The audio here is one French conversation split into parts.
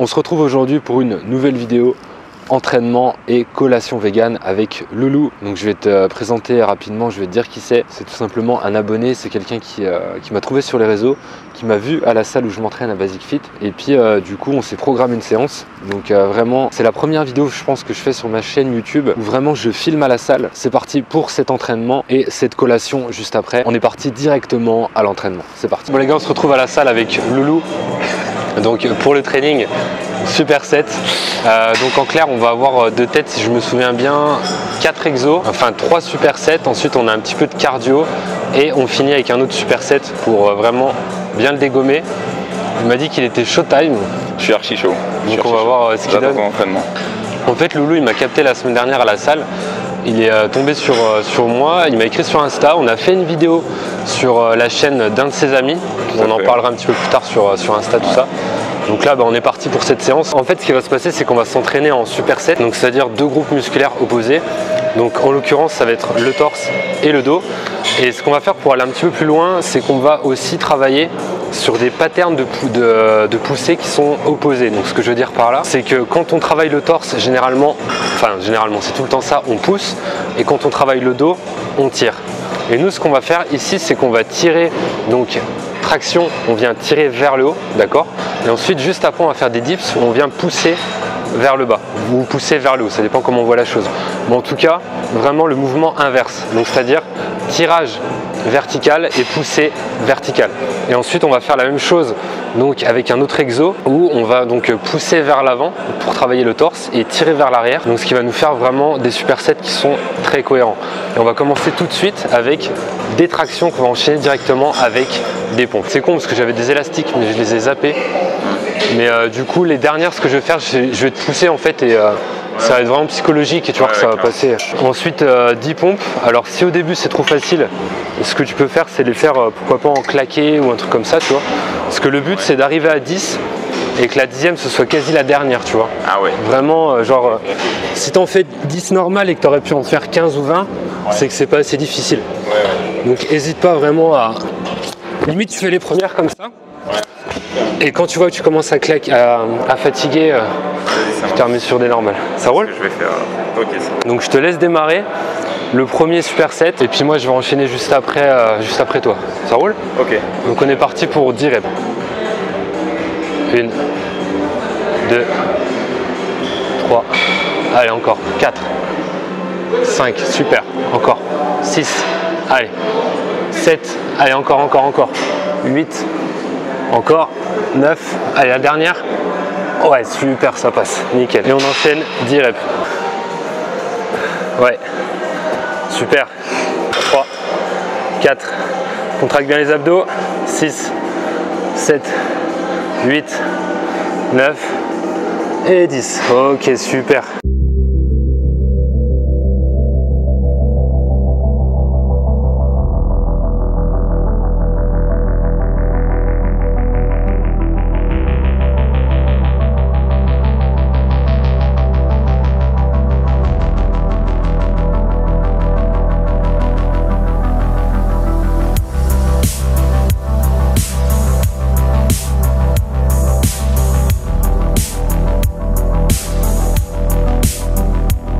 On se retrouve aujourd'hui pour une nouvelle vidéo entraînement et collation vegan avec Loulou. Donc je vais te présenter rapidement, je vais te dire qui c'est. C'est tout simplement un abonné, c'est quelqu'un qui m'a trouvé sur les réseaux, qui m'a vu à la salle où je m'entraîne à Basic Fit. Et puis du coup on s'est programmé une séance. Donc vraiment c'est la première vidéo je pense que je fais sur ma chaîne YouTube où vraiment je filme à la salle. C'est parti pour cet entraînement et cette collation juste après. On est parti directement à l'entraînement. C'est parti. Bon les gars, on se retrouve à la salle avec Loulou. Donc pour le training, superset. Donc en clair on va avoir de tête, si je me souviens bien, 4 exos, enfin 3 supersets. Ensuite on a un petit peu de cardio et on finit avec un autre superset pour vraiment bien le dégommer. Il m'a dit qu'il était showtime. Je suis archi chaud. Donc on va voir ce qu'il donne. En fait Loulou il m'a capté la semaine dernière à la salle. Il est tombé sur moi, il m'a écrit sur Insta, on a fait une vidéo sur la chaîne d'un de ses amis, on en parlera un petit peu plus tard sur Insta, tout ça. Donc là on est parti pour cette séance. En fait ce qui va se passer c'est qu'on va s'entraîner en superset, donc c'est-à-dire 2 groupes musculaires opposés. Donc en l'occurrence ça va être le torse et le dos. Et ce qu'on va faire pour aller un petit peu plus loin, c'est qu'on va aussi travailler sur des patterns de poussées qui sont opposés. Donc ce que je veux dire par là, c'est que quand on travaille le torse, généralement c'est tout le temps ça, on pousse, et quand on travaille le dos, on tire. Et nous ce qu'on va faire ici, c'est qu'on va tirer, donc traction, on vient tirer vers le haut, d'accord? Et ensuite juste après on va faire des dips où on vient pousser vers le bas ou pousser vers le haut, ça dépend comment on voit la chose. Mais en tout cas, vraiment le mouvement inverse, donc c'est-à-dire tirage vertical et poussée verticale. Et ensuite on va faire la même chose donc avec un autre exo où on va donc pousser vers l'avant pour travailler le torse et tirer vers l'arrière, donc ce qui va nous faire vraiment des supersets qui sont très cohérents. Et on va commencer tout de suite avec des tractions qu'on va enchaîner directement avec des pompes. C'est con parce que j'avais des élastiques mais je les ai zappés. Mais du coup les dernières, ce que je vais faire, je vais te pousser en fait et ça va être vraiment psychologique et tu vois que ça va passer. Ensuite 10 pompes. Alors si au début c'est trop facile, ce que tu peux faire c'est les faire pourquoi pas en claqué ou un truc comme ça, tu vois. Parce que le but c'est d'arriver à 10 et que la 10e ce soit quasi la dernière, tu vois. Ah ouais. Vraiment genre si t'en fais 10 normal et que t'aurais pu en faire 15 ou 20, c'est que c'est pas assez difficile. Donc hésite pas vraiment à... Limite tu fais les premières comme ça. Et quand tu vois que tu commences à fatiguer, je te remets sur des normales. Ça roule? Je vais faire. Ok. Donc je te laisse démarrer le premier superset et puis moi je vais enchaîner juste après toi. Ça roule? Ok. Donc on est parti pour 10 reps. 1, 2, 3, allez encore, 4, 5, super, encore, 6, allez, 7, allez encore, 8, encore, 9, allez la dernière, ouais super, ça passe, nickel. Et on enchaîne 10 reps. Ouais, super, 3, 4, contracte bien les abdos, 6, 7, 8, 9 et 10. Ok, super.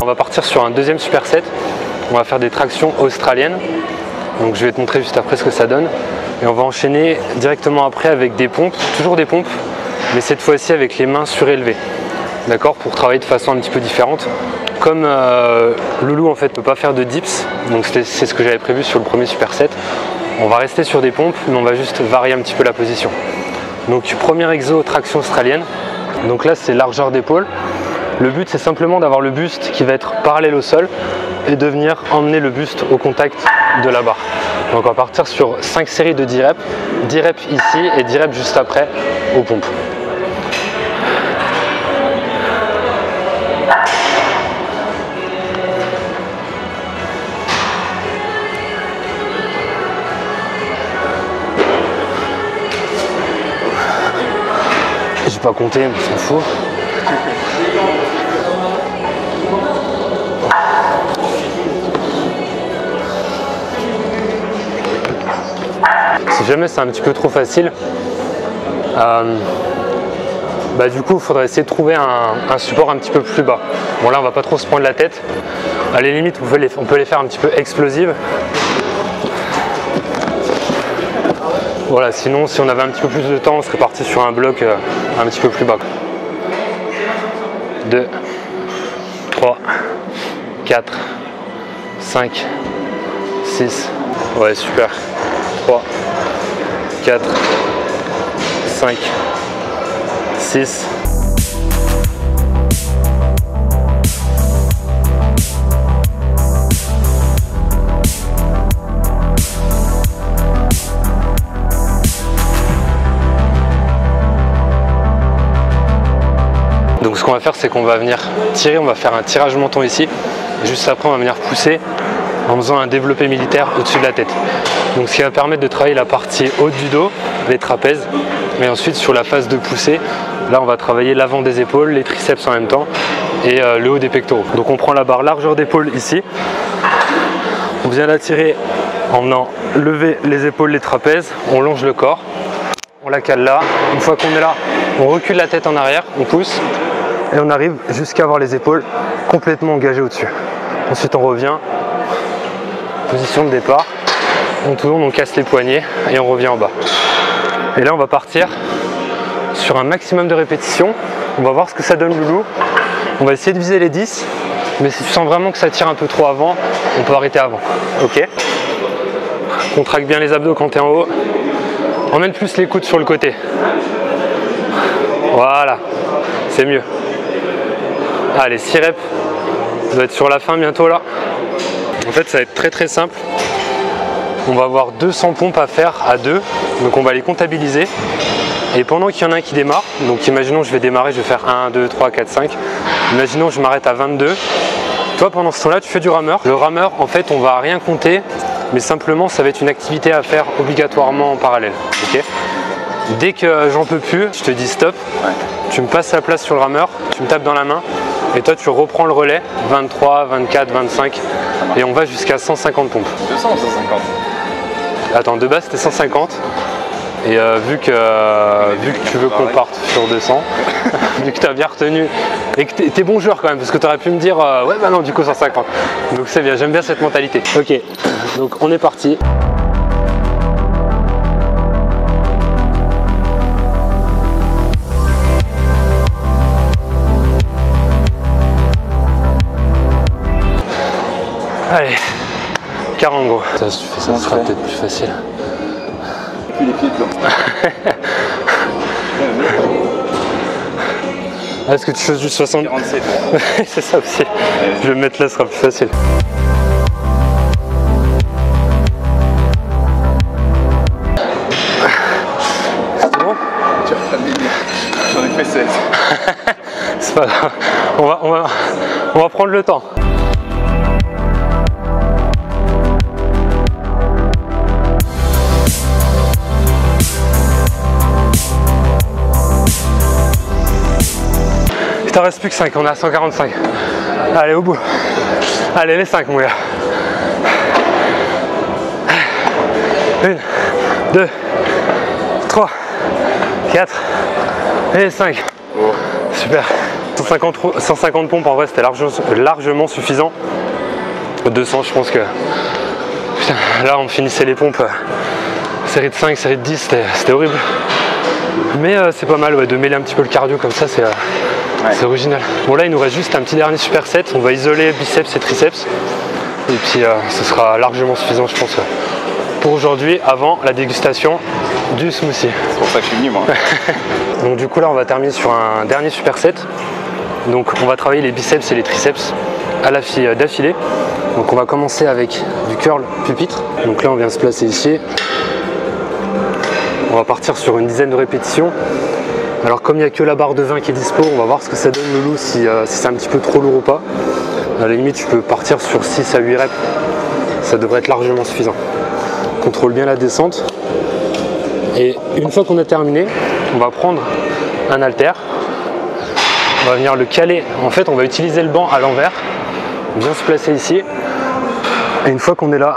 On va partir sur un deuxième superset. On va faire des tractions australiennes. Donc je vais te montrer juste après ce que ça donne. Et on va enchaîner directement après avec des pompes, toujours des pompes, mais cette fois-ci avec les mains surélevées. D'accord, pour travailler de façon un petit peu différente. Comme Loulou en fait ne peut pas faire de dips, donc c'est ce que j'avais prévu sur le premier superset. On va rester sur des pompes, mais on va juste varier un petit peu la position. Donc premier exo, traction australienne. Donc là c'est largeur d'épaule. Le but c'est simplement d'avoir le buste qui va être parallèle au sol et de venir emmener le buste au contact de la barre. Donc on va partir sur 5 séries de 10 reps, 10 reps ici et 10 reps juste après aux pompes. J'ai pas compté, mais on s'en fout. Si jamais c'est un petit peu trop facile, bah, du coup il faudrait essayer de trouver un support un petit peu plus bas. Bon là on va pas trop se prendre la tête. À la limite on peut les faire un petit peu explosives. Voilà, sinon si on avait un petit peu plus de temps, on serait parti sur un bloc un petit peu plus bas. 2, 3, 4, 5, 6. Ouais, super. 3, 4, 5, 6. Donc ce qu'on va faire, c'est qu'on va venir tirer, on va faire un tirage menton ici, et juste après on va venir pousser en faisant un développé militaire au-dessus de la tête. Donc ce qui va permettre de travailler la partie haute du dos, les trapèzes, et ensuite sur la phase de poussée, là on va travailler l'avant des épaules, les triceps en même temps, et le haut des pectoraux. Donc on prend la barre largeur d'épaule ici, on vient la tirer en venant lever les épaules, les trapèzes, on longe le corps, on la cale là, une fois qu'on est là, on recule la tête en arrière, on pousse, et on arrive jusqu'à avoir les épaules complètement engagées au-dessus. Ensuite on revient, position de départ, on tourne, on casse les poignets et on revient en bas. Et là on va partir sur un maximum de répétitions, on va voir ce que ça donne Loulou. On va essayer de viser les 10, mais si tu sens vraiment que ça tire un peu trop avant, on peut arrêter avant. Ok. Contracte bien les abdos quand tu es en haut, emmène plus les coudes sur le côté. Voilà, c'est mieux. Allez, 6 reps, ça doit être sur la fin bientôt là. En fait ça va être très simple. On va avoir 200 pompes à faire à 2, donc on va les comptabiliser. Et pendant qu'il y en a un qui démarre, donc imaginons je vais démarrer, je vais faire 1, 2, 3, 4, 5. Imaginons je m'arrête à 22. Toi pendant ce temps-là tu fais du rameur. Le rameur en fait on va rien compter, mais simplement ça va être une activité à faire obligatoirement en parallèle. Okay. Dès que j'en peux plus, je te dis stop, tu me passes la place sur le rameur, tu me tapes dans la main et toi tu reprends le relais, 23, 24, 25 et on va jusqu'à 150 pompes. 200 ou 150? Attends, de base c'était 150 et vu que tu veux qu'on parte sur 200, vu que tu as bien retenu et que t'es bon joueur quand même, parce que tu aurais pu me dire ouais bah non du coup 150, donc c'est bien, j'aime bien cette mentalité. Ok, donc on est parti. Allez, 40 gros. Ça, si tu fais ça, ce sera peut-être plus facile. Plus les pieds dedans. Est-ce que tu fais juste 60? 47. C'est ça aussi. Je vais me mettre là, ce sera plus facile. C'est bon? Tu vas pas me dire. J'en ai fait 16. C'est pas grave. On va prendre le temps. Il t'en reste plus que 5, on est à 145. Allez, au bout. Allez, les 5, mon gars. 1, 2, 3, 4 et 5. Oh. Super. 150 pompes, en vrai, c'était largement suffisant. 200, je pense que... Putain, là, on finissait les pompes. Série de 5, série de 10, c'était horrible. Mais c'est pas mal ouais, de mêler un petit peu le cardio comme ça, c'est original. Bon là il nous reste juste un petit dernier superset, on va isoler biceps et triceps. Et puis ce sera largement suffisant je pense pour aujourd'hui avant la dégustation du smoothie. C'est pour ça que je suis venu moi. Donc du coup là on va terminer sur un dernier superset. Donc on va travailler les biceps et les triceps à la d'affilée. Donc on va commencer avec du curl pupitre. Donc là on vient se placer ici. On va partir sur une dizaine de répétitions. Alors comme il n'y a que la barre de 20 qui est dispo, on va voir ce que ça donne Loulou, si c'est un petit peu trop lourd ou pas. À la limite, tu peux partir sur 6 à 8 reps. Ça devrait être largement suffisant. Contrôle bien la descente. Et une fois qu'on a terminé, on va prendre un haltère. On va venir le caler. En fait, on va utiliser le banc à l'envers. Bien se placer ici. Et une fois qu'on est là,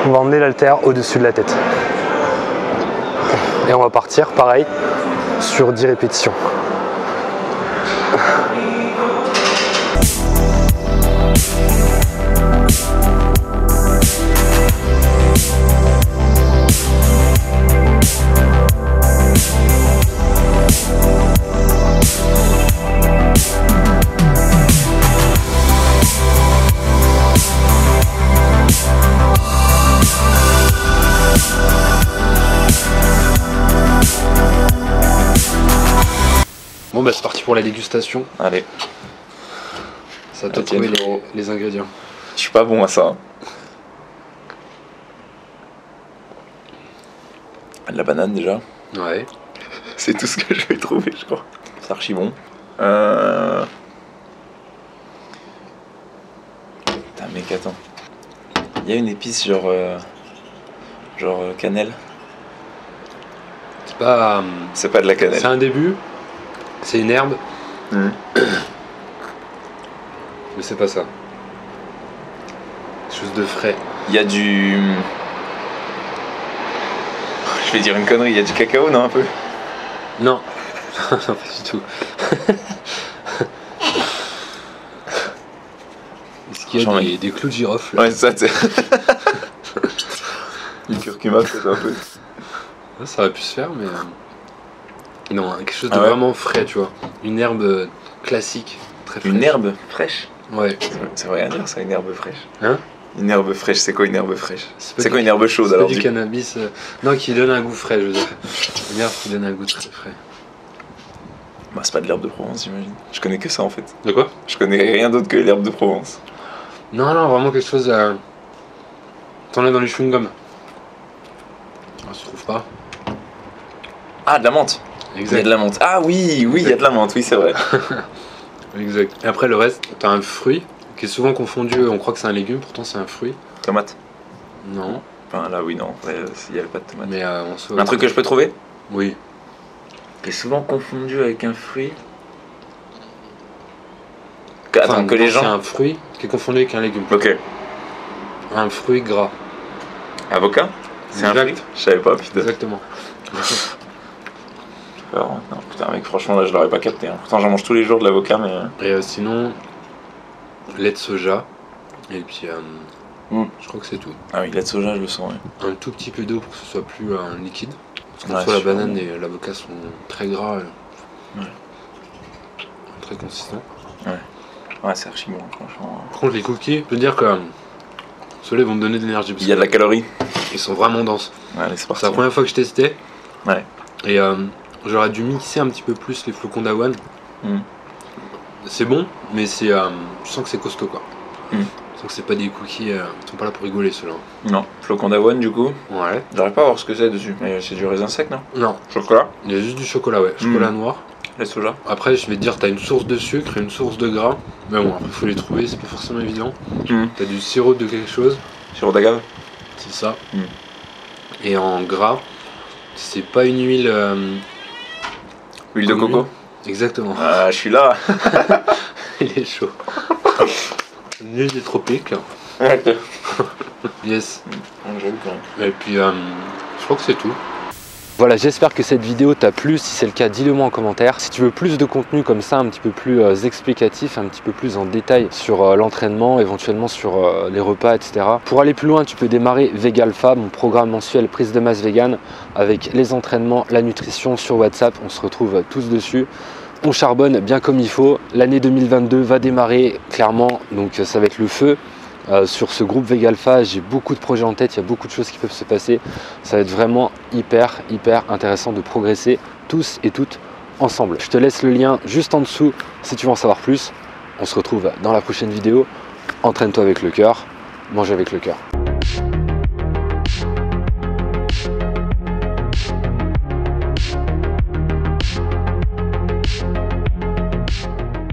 on va emmener l'haltère au-dessus de la tête. Et on va partir pareil sur 10 répétitions. Bon bah c'est parti pour la dégustation. Allez. Ça doit trouver les ingrédients. Je suis pas bon à ça. De la banane déjà. Ouais. C'est tout ce que je vais trouver, je crois. C'est archi bon. Putain mec, attends. Il y a une épice genre cannelle. C'est pas de la cannelle. C'est un début. C'est une herbe. Mais c'est pas ça. Quelque chose de frais. Il y a du... Je vais dire une connerie, il y a du cacao, non, un peu? Non. Non, pas du tout. Est-ce qu'il y a des clous de girofle? Ouais, c'est ça, tu sais. Du curcuma, peut-être un peu. Ça aurait pu se faire, mais... Non, quelque chose de vraiment frais, tu vois. Une herbe classique, très fraîche. Une herbe fraîche? Ouais. Ça veut rien dire, ça, une herbe fraîche. Hein? Une herbe fraîche, c'est quoi une herbe fraîche? C'est quoi une herbe chaude alors? C'est du cannabis. Non, qui donne un goût frais, je veux dire. Une herbe qui donne un goût très frais. Bah, c'est pas de l'herbe de Provence, j'imagine. Je connais que ça en fait. De quoi? Je connais rien d'autre que l'herbe de Provence. Non, non, vraiment quelque chose. T'en as dans les chewing-gums. On se trouve pas. Ah, de la menthe. Exact. Il y a de la menthe. Ah oui, oui, il y a de la menthe, oui, c'est vrai. Exact. Et après, le reste, t'as un fruit qui est souvent confondu. On croit que c'est un légume, pourtant c'est un fruit. Tomate. Non. Enfin, là, oui, non. Il n'y avait pas de tomate. Mais un truc que je peux trouver? Oui. Qui est souvent confondu avec un fruit. Attends, que les gens. C'est un fruit qui est confondu avec un légume. Ok. Un fruit gras. Avocat? C'est un fruit? Je savais pas, putain. Exactement. Non, putain, mec, franchement, là, je l'aurais pas capté. Hein. Pourtant, j'en mange tous les jours de l'avocat, mais. Et sinon, lait de soja. Et puis, je crois que c'est tout. Ah oui, lait de soja, je le sens, ouais. Un tout petit peu d'eau pour que ce soit plus liquide. Parce que soit la banane et l'avocat sont très gras. Très consistants. Ouais. Ouais, c'est archi bon, franchement. Par contre, les cookies, je peux dire que ceux-là vont me donner de l'énergie. Il y a de la calorie. Ils sont vraiment denses. Ouais, allez, c'est parti. C'est la première fois que je testais. Ouais. Et j'aurais dû mixer un petit peu plus les flocons d'avoine. C'est bon, mais c'est, je sens que c'est costaud quoi. Je sens que c'est pas des cookies, ils sont pas là pour rigoler ceux-là. Non, flocons d'avoine du coup. Ouais. J'arrive pas à voir ce que c'est dessus. Mais c'est du raisin sec, non? Non. Chocolat? Il y a juste du chocolat, ouais. Chocolat noir. Lait de soja. Après, je vais te dire, t'as une source de sucre et une source de gras. Mais bon, après, il faut les trouver, c'est pas forcément évident. T'as du sirop de quelque chose. Sirop d'agave? C'est ça. Et en gras, c'est pas une huile. Huile de coco? Exactement. Ah, je suis là. Il est chaud. Une huile des tropiques. Yes. Et puis, je crois que c'est tout. Voilà, j'espère que cette vidéo t'a plu. Si c'est le cas, dis-le moi en commentaire. Si tu veux plus de contenu comme ça, un petit peu plus explicatif, un petit peu plus en détail sur l'entraînement, éventuellement sur les repas, etc. Pour aller plus loin, tu peux démarrer Vegalpha, mon programme mensuel prise de masse vegan, avec les entraînements, la nutrition sur WhatsApp. On se retrouve tous dessus. On charbonne bien comme il faut. L'année 2022 va démarrer clairement, donc ça va être le feu. Sur ce groupe Vegalpha, j'ai beaucoup de projets en tête, il y a beaucoup de choses qui peuvent se passer. Ça va être vraiment hyper intéressant de progresser tous et toutes ensemble. Je te laisse le lien juste en dessous si tu veux en savoir plus. On se retrouve dans la prochaine vidéo. Entraîne-toi avec le cœur, mange avec le cœur.